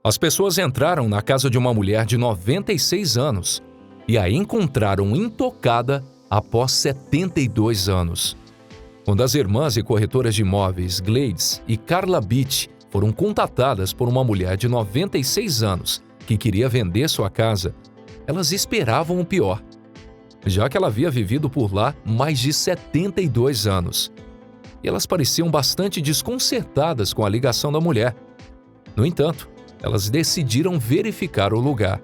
As pessoas entraram na casa de uma mulher de 96 anos e a encontraram intocada após 72 anos. Quando as irmãs e corretoras de imóveis Glades e Carla Beach foram contatadas por uma mulher de 96 anos que queria vender sua casa, elas esperavam o pior, já que ela havia vivido por lá mais de 72 anos. E elas pareciam bastante desconcertadas com a ligação da mulher. No entanto, elas decidiram verificar o lugar.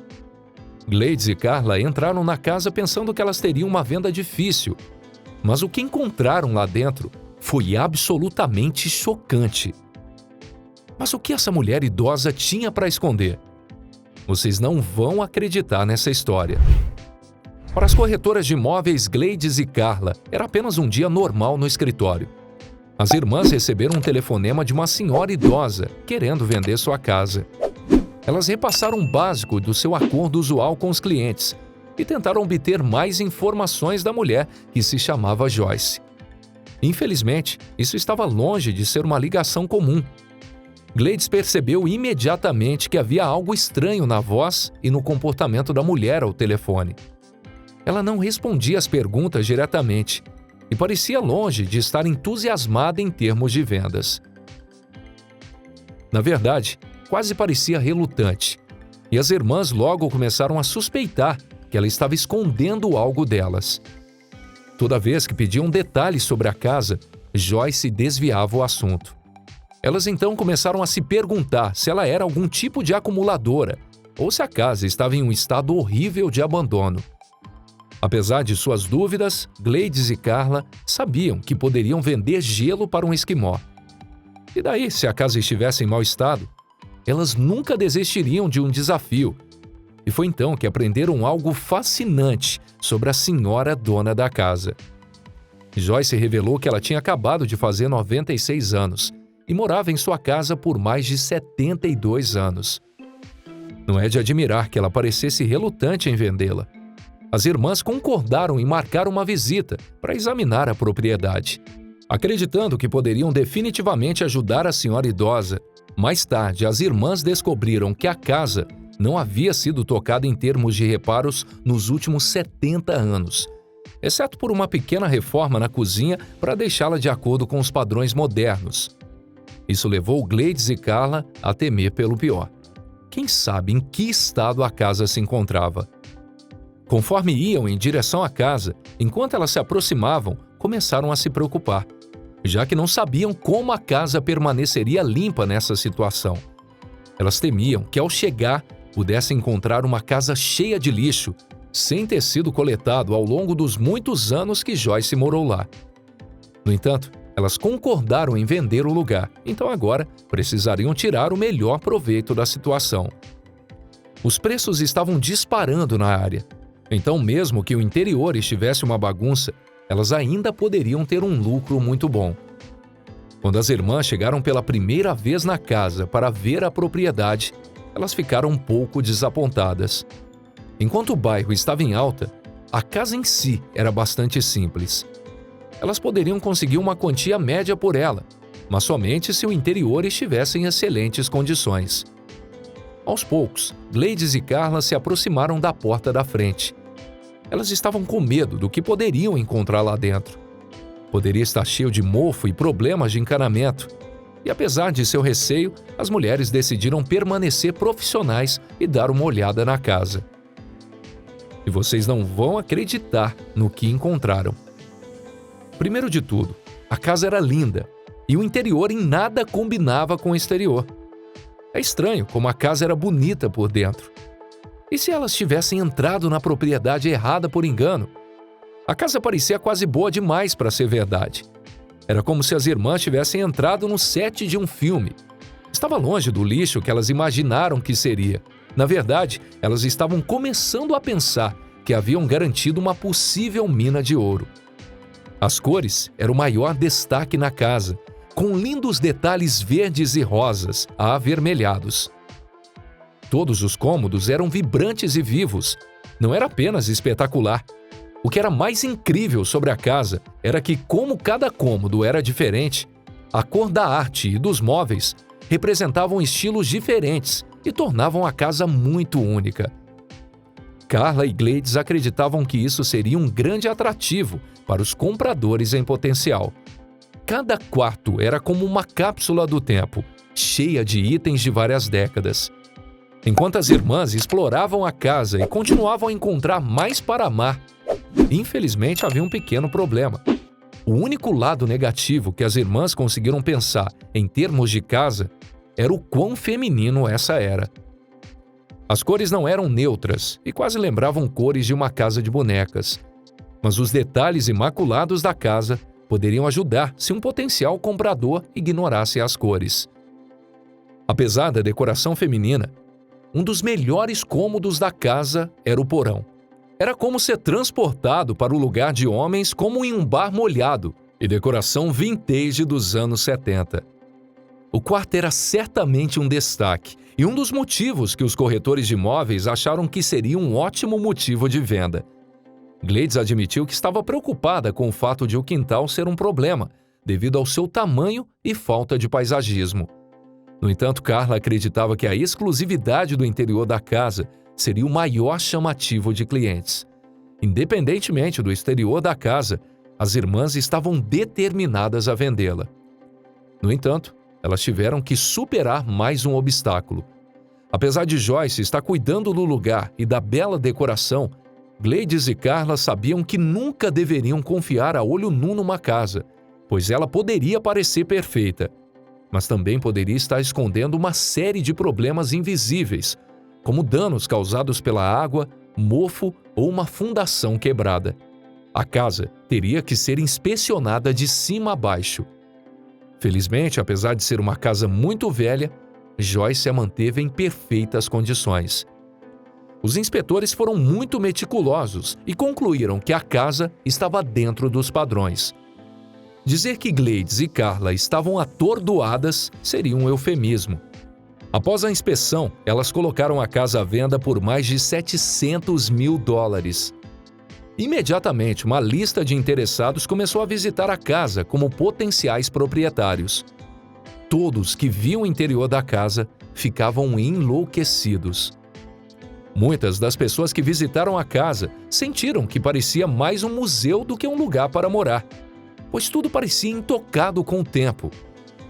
Glades e Carla entraram na casa pensando que elas teriam uma venda difícil, mas o que encontraram lá dentro foi absolutamente chocante. Mas o que essa mulher idosa tinha para esconder? Vocês não vão acreditar nessa história. Para as corretoras de imóveis Glades e Carla, era apenas um dia normal no escritório. As irmãs receberam um telefonema de uma senhora idosa querendo vender sua casa. Elas repassaram o básico do seu acordo usual com os clientes e tentaram obter mais informações da mulher que se chamava Joyce. Infelizmente, isso estava longe de ser uma ligação comum. Glades percebeu imediatamente que havia algo estranho na voz e no comportamento da mulher ao telefone. Ela não respondia às perguntas diretamente e parecia longe de estar entusiasmada em termos de vendas. Na verdade, quase parecia relutante, e as irmãs logo começaram a suspeitar que ela estava escondendo algo delas. Toda vez que pediam detalhes sobre a casa, Joyce desviava o assunto. Elas então começaram a se perguntar se ela era algum tipo de acumuladora ou se a casa estava em um estado horrível de abandono. Apesar de suas dúvidas, Glades e Carla sabiam que poderiam vender gelo para um esquimó. E daí, se a casa estivesse em mau estado? Elas nunca desistiriam de um desafio. E foi então que aprenderam algo fascinante sobre a senhora dona da casa. Joyce revelou que ela tinha acabado de fazer 96 anos e morava em sua casa por mais de 72 anos. Não é de admirar que ela parecesse relutante em vendê-la. As irmãs concordaram em marcar uma visita para examinar a propriedade, acreditando que poderiam definitivamente ajudar a senhora idosa. Mais tarde, as irmãs descobriram que a casa não havia sido tocada em termos de reparos nos últimos 70 anos, exceto por uma pequena reforma na cozinha para deixá-la de acordo com os padrões modernos. Isso levou Glades e Carla a temer pelo pior. Quem sabe em que estado a casa se encontrava? Conforme iam em direção à casa, enquanto elas se aproximavam, começaram a se preocupar, já que não sabiam como a casa permaneceria limpa nessa situação. Elas temiam que, ao chegar, pudessem encontrar uma casa cheia de lixo, sem ter sido coletado ao longo dos muitos anos que Joyce morou lá. No entanto, elas concordaram em vender o lugar, então agora precisariam tirar o melhor proveito da situação. Os preços estavam disparando na área, então mesmo que o interior estivesse uma bagunça, elas ainda poderiam ter um lucro muito bom. Quando as irmãs chegaram pela primeira vez na casa para ver a propriedade, elas ficaram um pouco desapontadas. Enquanto o bairro estava em alta, a casa em si era bastante simples. Elas poderiam conseguir uma quantia média por ela, mas somente se o interior estivesse em excelentes condições. Aos poucos, Glades e Carla se aproximaram da porta da frente. Elas estavam com medo do que poderiam encontrar lá dentro. Poderia estar cheio de mofo e problemas de encanamento. E apesar de seu receio, as mulheres decidiram permanecer profissionais e dar uma olhada na casa. E vocês não vão acreditar no que encontraram. Primeiro de tudo, a casa era linda e o interior em nada combinava com o exterior. É estranho como a casa era bonita por dentro. E se elas tivessem entrado na propriedade errada por engano? A casa parecia quase boa demais para ser verdade. Era como se as irmãs tivessem entrado no set de um filme. Estava longe do lixo que elas imaginaram que seria. Na verdade, elas estavam começando a pensar que haviam garantido uma possível mina de ouro. As cores eram o maior destaque na casa, com lindos detalhes verdes e rosas, avermelhados. Todos os cômodos eram vibrantes e vivos. Não era apenas espetacular. O que era mais incrível sobre a casa era que, como cada cômodo era diferente, a cor da arte e dos móveis representavam estilos diferentes e tornavam a casa muito única. Carla e Gladys acreditavam que isso seria um grande atrativo para os compradores em potencial. Cada quarto era como uma cápsula do tempo, cheia de itens de várias décadas. Enquanto as irmãs exploravam a casa e continuavam a encontrar mais para amar, infelizmente havia um pequeno problema. O único lado negativo que as irmãs conseguiram pensar em termos de casa era o quão feminino essa era. As cores não eram neutras e quase lembravam cores de uma casa de bonecas. Mas os detalhes imaculados da casa poderiam ajudar se um potencial comprador ignorasse as cores. Apesar da decoração feminina, um dos melhores cômodos da casa era o porão. Era como ser transportado para o lugar de homens como em um bar molhado e decoração vintage dos anos 70. O quarto era certamente um destaque e um dos motivos que os corretores de imóveis acharam que seria um ótimo motivo de venda. Gladys admitiu que estava preocupada com o fato de o quintal ser um problema, devido ao seu tamanho e falta de paisagismo. No entanto, Carla acreditava que a exclusividade do interior da casa seria o maior chamativo de clientes. Independentemente do exterior da casa, as irmãs estavam determinadas a vendê-la. No entanto, elas tiveram que superar mais um obstáculo. Apesar de Joyce estar cuidando do lugar e da bela decoração, Gladys e Carla sabiam que nunca deveriam confiar a olho nu numa casa, pois ela poderia parecer perfeita, mas também poderia estar escondendo uma série de problemas invisíveis, como danos causados pela água, mofo ou uma fundação quebrada. A casa teria que ser inspecionada de cima a baixo. Felizmente, apesar de ser uma casa muito velha, Joyce a manteve em perfeitas condições. Os inspetores foram muito meticulosos e concluíram que a casa estava dentro dos padrões. Dizer que Gladys e Carla estavam atordoadas seria um eufemismo. Após a inspeção, elas colocaram a casa à venda por mais de $700 mil. Imediatamente, uma lista de interessados começou a visitar a casa como potenciais proprietários. Todos que viam o interior da casa ficavam enlouquecidos. Muitas das pessoas que visitaram a casa sentiram que parecia mais um museu do que um lugar para morar, pois tudo parecia intocado com o tempo.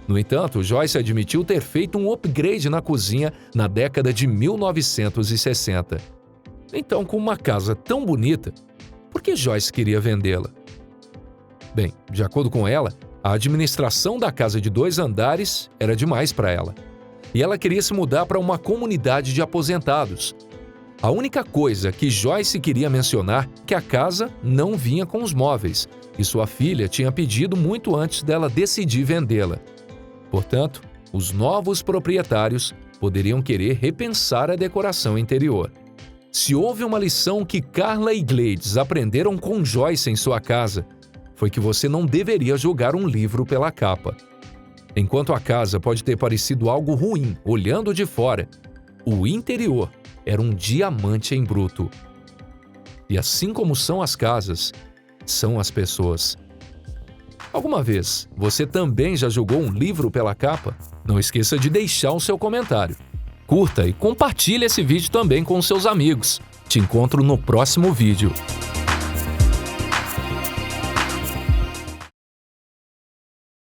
No entanto, Joyce admitiu ter feito um upgrade na cozinha na década de 1960. Então, com uma casa tão bonita, por que Joyce queria vendê-la? Bem, de acordo com ela, a administração da casa de 2 andares era demais para ela. E ela queria se mudar para uma comunidade de aposentados. A única coisa que Joyce queria mencionar é que a casa não vinha com os móveis, e sua filha tinha pedido muito antes dela decidir vendê-la. Portanto, os novos proprietários poderiam querer repensar a decoração interior. Se houve uma lição que Carla e Gladys aprenderam com Joyce em sua casa, foi que você não deveria julgar um livro pela capa. Enquanto a casa pode ter parecido algo ruim olhando de fora, o interior era um diamante em bruto. E assim como são as casas, são as pessoas. Alguma vez você também já julgou um livro pela capa? Não esqueça de deixar o seu comentário. Curta e compartilhe esse vídeo também com seus amigos. Te encontro no próximo vídeo.